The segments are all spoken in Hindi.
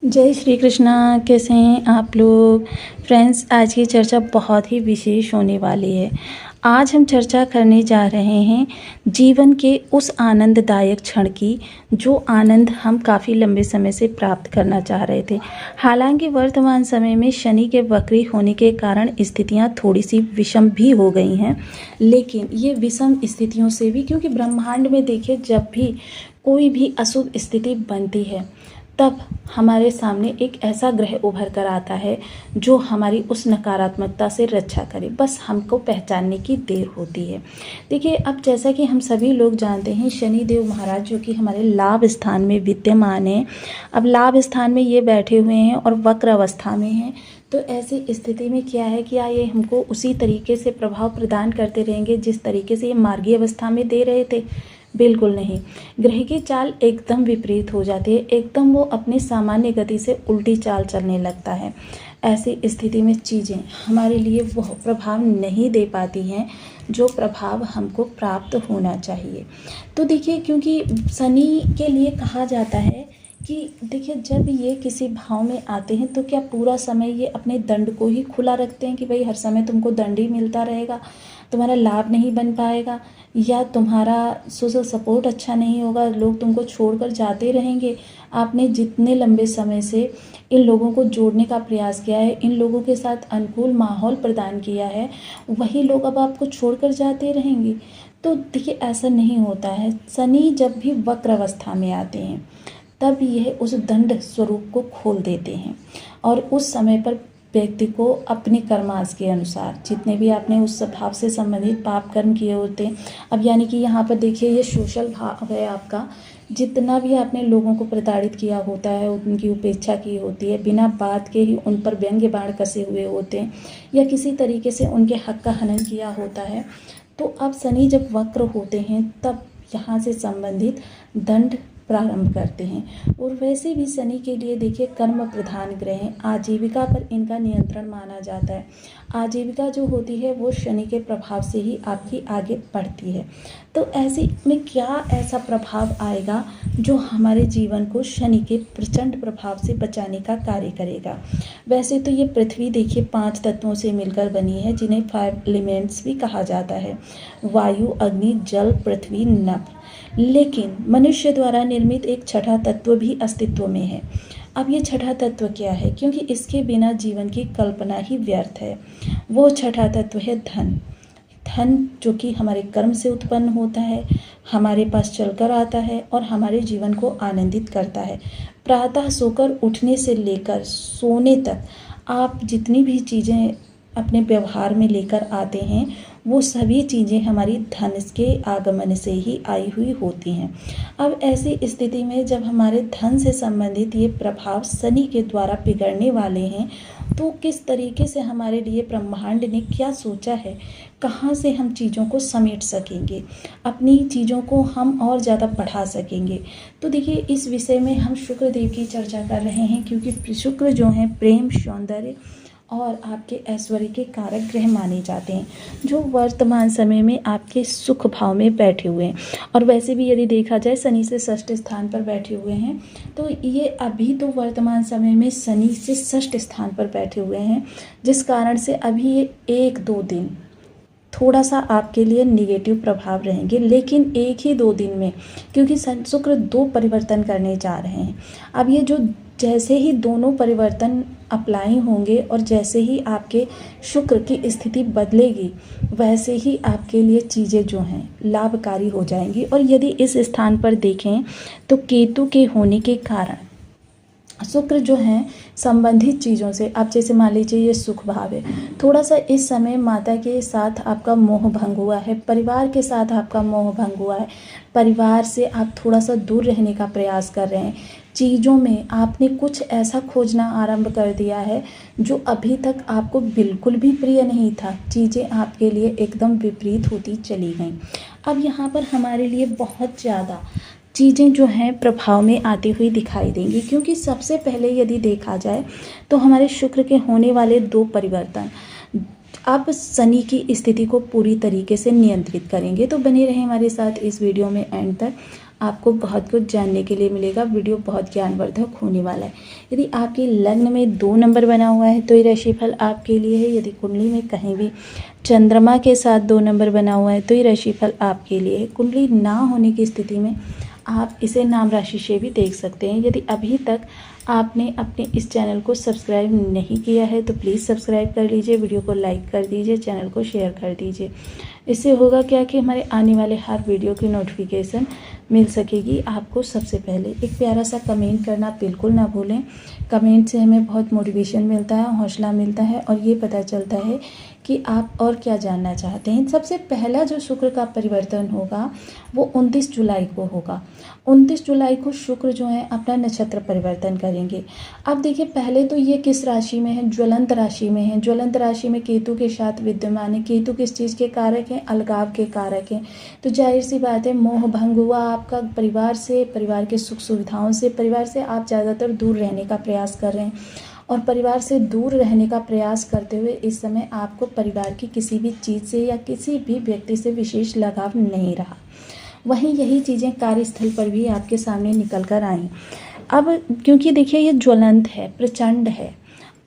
जय श्री कृष्णा। कैसे हैं आप लोग फ्रेंड्स। आज की चर्चा बहुत ही विशेष होने वाली है। आज हम चर्चा करने जा रहे हैं जीवन के उस आनंददायक क्षण की जो आनंद हम काफ़ी लंबे समय से प्राप्त करना चाह रहे थे। हालांकि वर्तमान समय में शनि के वक्री होने के कारण स्थितियां थोड़ी सी विषम भी हो गई हैं, लेकिन ये विषम स्थितियों से भी, क्योंकि ब्रह्मांड में देखिए जब भी कोई भी अशुभ स्थिति बनती है तब हमारे सामने एक ऐसा ग्रह उभर कर आता है जो हमारी उस नकारात्मकता से रक्षा करे। बस हमको पहचानने की देर होती है। देखिए, अब जैसा कि हम सभी लोग जानते हैं, शनि देव महाराज जो कि हमारे लाभ स्थान में विद्यमान हैं, अब लाभ स्थान में ये बैठे हुए हैं और वक्र अवस्था में हैं। तो ऐसी स्थिति में क्या है कि ये हमको उसी तरीके से प्रभाव प्रदान करते रहेंगे जिस तरीके से ये मार्गीय अवस्था में दे रहे थे? बिल्कुल नहीं। ग्रह की चाल एकदम विपरीत हो जाती है, एकदम वो अपनी सामान्य गति से उल्टी चाल चलने लगता है। ऐसी स्थिति में चीज़ें हमारे लिए वो प्रभाव नहीं दे पाती हैं जो प्रभाव हमको प्राप्त होना चाहिए। तो देखिए, क्योंकि शनि के लिए कहा जाता है कि देखिए, जब ये किसी भाव में आते हैं तो क्या पूरा समय ये अपने दंड को ही खुला रखते हैं कि भाई हर समय तुमको दंड ही मिलता रहेगा, तुम्हारा लाभ नहीं बन पाएगा, या तुम्हारा सोशल सपोर्ट अच्छा नहीं होगा, लोग तुमको छोड़कर जाते रहेंगे। आपने जितने लंबे समय से इन लोगों को जोड़ने का प्रयास किया है, इन लोगों के साथ अनुकूल माहौल प्रदान किया है, वही लोग अब आपको छोड़कर जाते रहेंगे। तो देखिए, ऐसा नहीं होता है। शनि जब भी वक्र अवस्था में आते हैं तब यह उस दंड स्वरूप को खोल देते हैं और उस समय पर व्यक्ति को अपने कर्माश के अनुसार जितने भी आपने उस स्वभाव से संबंधित पाप कर्म किए होते हैं, अब यानी कि यहाँ पर देखिए ये सोशल भाव है आपका, जितना भी आपने लोगों को प्रताड़ित किया होता है, उनकी उपेक्षा की होती है, बिना बात के ही उन पर व्यंग्य बाण कसे हुए होते हैं, या किसी तरीके से उनके हक का हनन किया होता है, तो अब शनि जब वक्र होते हैं तब यहाँ से संबंधित दंड प्रारंभ करते हैं। और वैसे भी शनि के लिए देखिए कर्म प्रधान ग्रह हैं, आजीविका पर इनका नियंत्रण माना जाता है। आजीविका जो होती है वो शनि के प्रभाव से ही आपकी आगे बढ़ती है। तो ऐसे में क्या ऐसा प्रभाव आएगा जो हमारे जीवन को शनि के प्रचंड प्रभाव से बचाने का कार्य करेगा? वैसे तो ये पृथ्वी देखिए 5 तत्वों से मिलकर बनी है, जिन्हें 5 एलिमेंट्स भी कहा जाता है, वायु, अग्नि, जल, पृथ्वी, नभ। लेकिन मनुष्य द्वारा निर्मित एक छठा तत्व भी अस्तित्व में है। अब ये छठा तत्व क्या है? क्योंकि इसके बिना जीवन की कल्पना ही व्यर्थ है। वो छठा तत्व है धन। धन जो कि हमारे कर्म से उत्पन्न होता है, हमारे पास चलकर आता है और हमारे जीवन को आनंदित करता है। प्रातः सोकर उठने से लेकर सोने तक आप जितनी भी चीज़ें अपने व्यवहार में लेकर आते हैं वो सभी चीज़ें हमारी धन के आगमन से ही आई हुई होती हैं। अब ऐसी स्थिति में जब हमारे धन से संबंधित ये प्रभाव शनि के द्वारा बिगड़ने वाले हैं, तो किस तरीके से हमारे लिए ब्रह्मांड ने क्या सोचा है, कहाँ से हम चीज़ों को समेट सकेंगे, अपनी चीज़ों को हम और ज़्यादा बढ़ा सकेंगे। तो देखिए, इस विषय में हम शुक्र देव की चर्चा कर रहे हैं, क्योंकि शुक्र जो हैं प्रेम, सौंदर्य और आपके ऐश्वर्य के कारक ग्रह माने जाते हैं, जो वर्तमान समय में आपके सुख भाव में बैठे हुए हैं। और वैसे भी यदि देखा जाए शनि से षष्ठ स्थान पर बैठे हुए हैं, तो ये अभी तो वर्तमान समय में शनि से षष्ठ स्थान पर बैठे हुए हैं, जिस कारण से अभी ये 1-2 दिन थोड़ा सा आपके लिए निगेटिव प्रभाव रहेंगे। लेकिन एक ही 2 दिन में, क्योंकि शुक्र 2 परिवर्तन करने जा रहे हैं, अब ये जो जैसे ही दोनों परिवर्तन अप्लाई होंगे और जैसे ही आपके शुक्र की स्थिति बदलेगी, वैसे ही आपके लिए चीज़ें जो हैं लाभकारी हो जाएंगी। और यदि इस स्थान पर देखें तो केतु के होने के कारण शुक्र जो हैं संबंधित चीज़ों से, आप जैसे मान लीजिए ये सुख भाव है, थोड़ा सा इस समय माता के साथ आपका मोह भंग हुआ है, परिवार के साथ आपका मोह भंग हुआ है, परिवार से आप थोड़ा सा दूर रहने का प्रयास कर रहे हैं, चीज़ों में आपने कुछ ऐसा खोजना आरंभ कर दिया है जो अभी तक आपको बिल्कुल भी प्रिय नहीं था, चीज़ें आपके लिए एकदम विपरीत होती चली गईं। अब यहाँ पर हमारे लिए बहुत ज़्यादा चीज़ें जो हैं प्रभाव में आती हुई दिखाई देंगी, क्योंकि सबसे पहले यदि देखा जाए तो हमारे शुक्र के होने वाले 2 परिवर्तन अब शनि की स्थिति को पूरी तरीके से नियंत्रित करेंगे। तो बने रहें हमारे साथ इस वीडियो में एंड तक। आपको बहुत कुछ जानने के लिए मिलेगा। वीडियो बहुत ज्ञानवर्धक होने वाला है। यदि आपके लग्न में 2 नंबर बना हुआ है तो ये राशिफल आपके लिए है। यदि कुंडली में कहीं भी चंद्रमा के साथ 2 नंबर बना हुआ है तो ये राशिफल आपके लिए है। कुंडली ना होने की स्थिति में आप इसे नाम राशि से भी देख सकते हैं। यदि अभी तक आपने अपने इस चैनल को सब्सक्राइब नहीं किया है तो प्लीज़ सब्सक्राइब कर लीजिए, वीडियो को लाइक कर दीजिए, चैनल को शेयर कर दीजिए। इससे होगा क्या कि हमारे आने वाले हर वीडियो की नोटिफिकेशन मिल सकेगी आपको सबसे पहले। एक प्यारा सा कमेंट करना बिल्कुल ना भूलें। कमेंट से हमें बहुत मोटिवेशन मिलता है, हौसला मिलता है और ये पता चलता है कि आप और क्या जानना चाहते हैं। सबसे पहला जो शुक्र का परिवर्तन होगा वो 29 जुलाई को होगा। 29 जुलाई को शुक्र जो है अपना नक्षत्र परिवर्तन करेंगे। अब देखिए, पहले तो ये किस राशि में है? ज्वलंत राशि में है। ज्वलंत राशि में केतु के साथ विद्यमान है। केतु किस चीज़ के कारक हैं? अलगाव के कारक हैं। तो जाहिर सी बात है, मोह भंग हुआ आपका परिवार से, परिवार के सुख सुविधाओं से। परिवार से आप ज़्यादातर दूर रहने का प्रयास कर रहे हैं और परिवार से दूर रहने का प्रयास करते हुए इस समय आपको परिवार की किसी भी चीज़ से या किसी भी व्यक्ति से विशेष लगाव नहीं रहा। वहीं यही चीज़ें कार्यस्थल पर भी आपके सामने निकल कर आई। अब क्योंकि देखिए, ये ज्वलंत है, प्रचंड है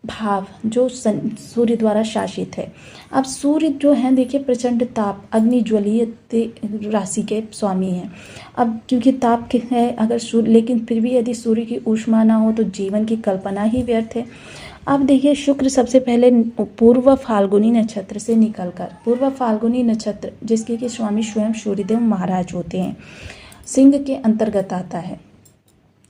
भाव जो सूर्य द्वारा शासित है। अब सूर्य जो है देखिए, प्रचंड ताप, अग्नि ज्वलीय राशि के स्वामी हैं। अब क्योंकि ताप है अगर सूर्य, लेकिन फिर भी यदि सूर्य की ऊष्मा ना हो तो जीवन की कल्पना ही व्यर्थ है। अब देखिए, शुक्र सबसे पहले पूर्व फाल्गुनी नक्षत्र से निकलकर, पूर्व फाल्गुनी नक्षत्र जिसके कि स्वामी स्वयं सूर्यदेव महाराज होते हैं, सिंह के अंतर्गत आता है।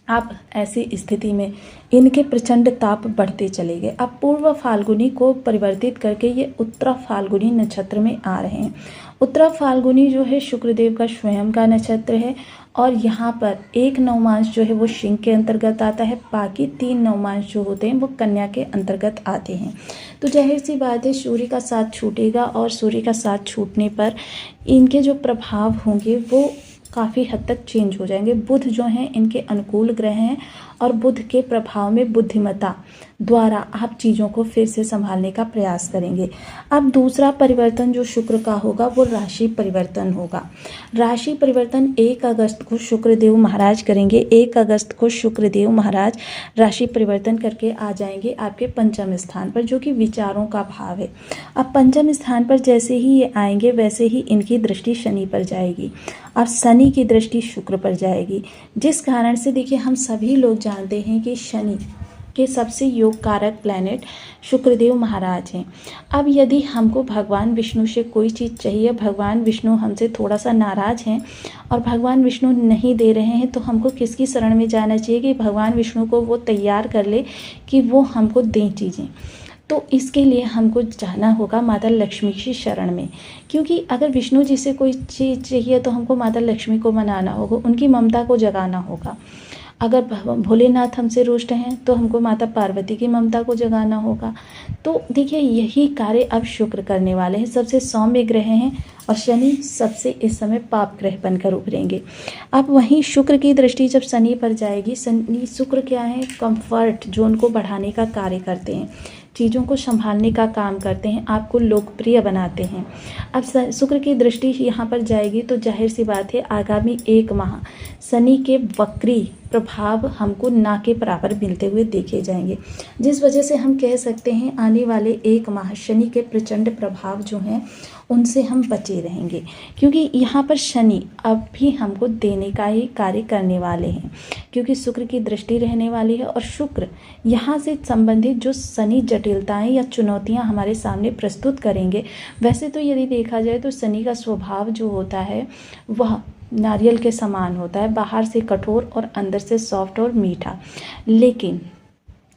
अब ऐसी स्थिति में इनके प्रचंड ताप बढ़ते चले गए। अब पूर्व फाल्गुनी को परिवर्तित करके ये उत्तरा फाल्गुनी नक्षत्र में आ रहे हैं। उत्तरा फाल्गुनी जो है शुक्रदेव का स्वयं का नक्षत्र है और यहाँ पर एक नवमांश जो है वो सिंह के अंतर्गत आता है, बाकी 3 नवमांश जो होते हैं वो कन्या के अंतर्गत आते हैं। तो जाहिर सी बात है, सूर्य का साथ छूटेगा और सूर्य का साथ छूटने पर इनके जो प्रभाव होंगे वो काफ़ी हद तक चेंज हो जाएंगे। बुध जो हैं इनके अनुकूल ग्रह हैं और बुध के प्रभाव में बुद्धिमत्ता द्वारा आप चीज़ों को फिर से संभालने का प्रयास करेंगे। अब दूसरा परिवर्तन जो शुक्र का होगा वो राशि परिवर्तन होगा। राशि परिवर्तन 1 अगस्त को शुक्रदेव महाराज करेंगे। 1 अगस्त को शुक्रदेव महाराज राशि परिवर्तन करके आ जाएंगे आपके पंचम स्थान पर, जो कि विचारों का भाव है। अब पंचम स्थान पर जैसे ही ये आएंगे वैसे ही इनकी दृष्टि शनि पर जाएगी। अब शनि की दृष्टि शुक्र पर जाएगी, जिस कारण से देखिए हम सभी लोग जानते हैं कि शनि के सबसे योग कारक प्लैनेट शुक्रदेव महाराज हैं। अब यदि हमको भगवान विष्णु से कोई चीज़ चाहिए, भगवान विष्णु हमसे थोड़ा सा नाराज़ हैं और भगवान विष्णु नहीं दे रहे हैं, तो हमको किसकी शरण में जाना चाहिए कि भगवान विष्णु को वो तैयार कर ले कि वो हमको दें चीज़ें। तो इसके लिए हमको जाना होगा माता लक्ष्मी की शरण में, क्योंकि अगर विष्णु जी से कोई चीज़ चाहिए तो हमको माता लक्ष्मी को मनाना होगा, उनकी ममता को जगाना होगा। अगर भोलेनाथ हमसे रुष्ट हैं तो हमको माता पार्वती की ममता को जगाना होगा। तो देखिए, यही कार्य अब शुक्र करने वाले हैं। सबसे सौम्य ग्रह हैं और शनि सबसे इस समय पाप ग्रह बनकर उभरेंगे। अब वहीं शुक्र की दृष्टि जब शनि पर जाएगी, शनि शुक्र क्या है? कंफर्ट जोन को बढ़ाने का कार्य करते हैं, चीज़ों को संभालने का काम करते हैं, आपको लोकप्रिय बनाते हैं। अब शुक्र की दृष्टि यहाँ पर जाएगी तो जाहिर सी बात है आगामी 1 माह शनि के वक्री प्रभाव हमको ना के बराबर मिलते हुए देखे जाएंगे, जिस वजह से हम कह सकते हैं आने वाले 1 माह शनि के प्रचंड प्रभाव जो हैं उनसे हम बचे रहेंगे, क्योंकि यहाँ पर शनि अब भी हमको देने का ही कार्य करने वाले हैं, क्योंकि शुक्र की दृष्टि रहने वाली है। और शुक्र यहाँ से संबंधित जो शनि जटिलताएं या चुनौतियाँ हमारे सामने प्रस्तुत करेंगे, वैसे तो यदि देखा जाए तो शनि का स्वभाव जो होता है वह नारियल के समान होता है, बाहर से कठोर और अंदर से सॉफ्ट और मीठा। लेकिन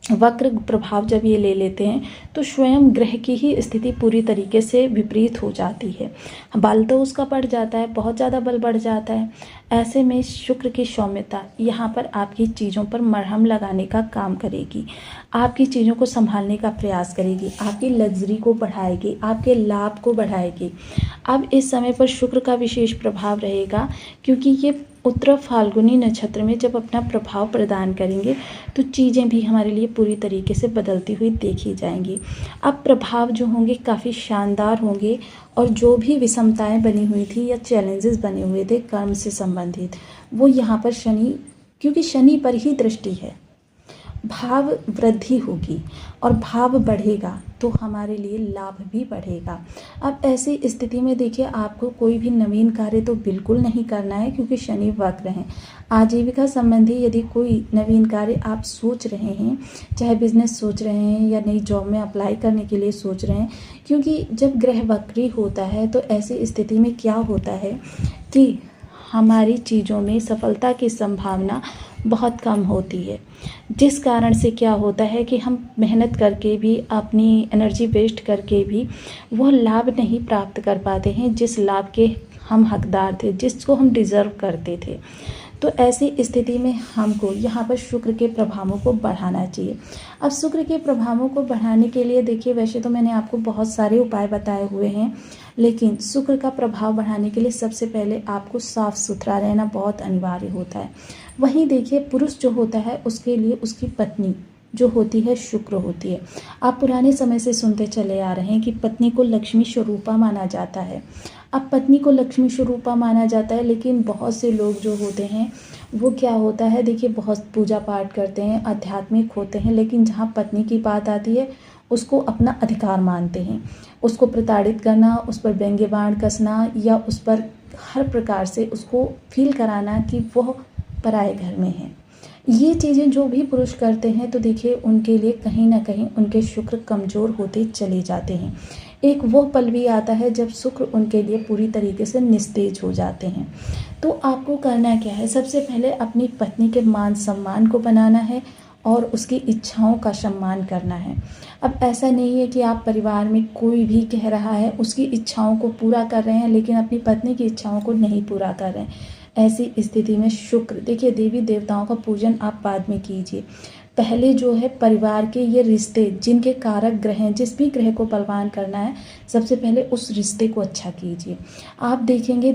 वक्र प्रभाव जब ये ले लेते हैं तो स्वयं ग्रह की ही स्थिति पूरी तरीके से विपरीत हो जाती है। बल तो उसका बढ़ जाता है, बहुत ज़्यादा बल बढ़ जाता है। ऐसे में शुक्र की सौम्यता यहाँ पर आपकी चीज़ों पर मरहम लगाने का काम करेगी, आपकी चीज़ों को संभालने का प्रयास करेगी, आपकी लग्जरी को बढ़ाएगी, आपके लाभ को बढ़ाएगी। अब इस समय पर शुक्र का विशेष प्रभाव रहेगा, क्योंकि ये उत्तरा फाल्गुनी नक्षत्र में जब अपना प्रभाव प्रदान करेंगे तो चीज़ें भी हमारे लिए पूरी तरीके से बदलती हुई देखी जाएंगी। अब प्रभाव जो होंगे काफ़ी शानदार होंगे और जो भी विषमताएं बनी हुई थी या चैलेंजेस बने हुए थे कर्म से संबंधित, वो यहाँ पर शनि, क्योंकि शनि पर ही दृष्टि है, भाव वृद्धि होगी और भाव बढ़ेगा तो हमारे लिए लाभ भी बढ़ेगा। अब ऐसी स्थिति में देखिए, आपको कोई भी नवीन कार्य तो बिल्कुल नहीं करना है, क्योंकि शनि वक्र हैं। आजीविका संबंधी यदि कोई नवीन कार्य आप सोच रहे हैं, चाहे बिजनेस सोच रहे हैं या नई जॉब में अप्लाई करने के लिए सोच रहे हैं, क्योंकि जब ग्रह वक्री होता है तो ऐसी स्थिति में क्या होता है कि हमारी चीज़ों में सफलता की संभावना बहुत कम होती है, जिस कारण से क्या होता है कि हम मेहनत करके भी, अपनी एनर्जी वेस्ट करके भी वह लाभ नहीं प्राप्त कर पाते हैं जिस लाभ के हम हकदार थे, जिसको हम डिज़र्व करते थे। तो ऐसी स्थिति में हमको यहाँ पर शुक्र के प्रभावों को बढ़ाना चाहिए। अब शुक्र के प्रभावों को बढ़ाने के लिए देखिए, वैसे तो मैंने आपको बहुत सारे उपाय बताए हुए हैं, लेकिन शुक्र का प्रभाव बढ़ाने के लिए सबसे पहले आपको साफ सुथरा रहना बहुत अनिवार्य होता है। वहीं देखिए, पुरुष जो होता है उसके लिए उसकी पत्नी जो होती है शुक्र होती है। आप पुराने समय से सुनते चले आ रहे हैं कि पत्नी को लक्ष्मी स्वरूपा माना जाता है। अब पत्नी को लक्ष्मी स्वरूपा माना जाता है, लेकिन बहुत से लोग जो होते हैं वो क्या होता है, देखिए, बहुत पूजा पाठ करते हैं, आध्यात्मिक होते हैं, लेकिन जहाँ पत्नी की बात आती है उसको अपना अधिकार मानते हैं, उसको प्रताड़ित करना, उस पर व्यंग्य बाण कसना या उस पर हर प्रकार से उसको फील कराना कि वह पराए घर में है। ये चीज़ें जो भी पुरुष करते हैं तो देखिए, उनके लिए कहीं ना कहीं उनके शुक्र कमज़ोर होते चले जाते हैं। एक वो पल भी आता है जब शुक्र उनके लिए पूरी तरीके से निस्तेज हो जाते हैं। तो आपको करना क्या है, सबसे पहले अपनी पत्नी के मान सम्मान को बनाना है और उसकी इच्छाओं का सम्मान करना है। अब ऐसा नहीं है कि आप परिवार में कोई भी कह रहा है उसकी इच्छाओं को पूरा कर रहे हैं, लेकिन अपनी पत्नी की इच्छाओं को नहीं पूरा कर रहे हैं। ऐसी स्थिति में शुक्र, देखिए, देवी देवताओं का पूजन आप बाद में कीजिए, पहले जो है परिवार के ये रिश्ते जिनके कारक ग्रह हैं, जिस भी ग्रह को बलवान करना है, सबसे पहले उस रिश्ते को अच्छा कीजिए। आप देखेंगे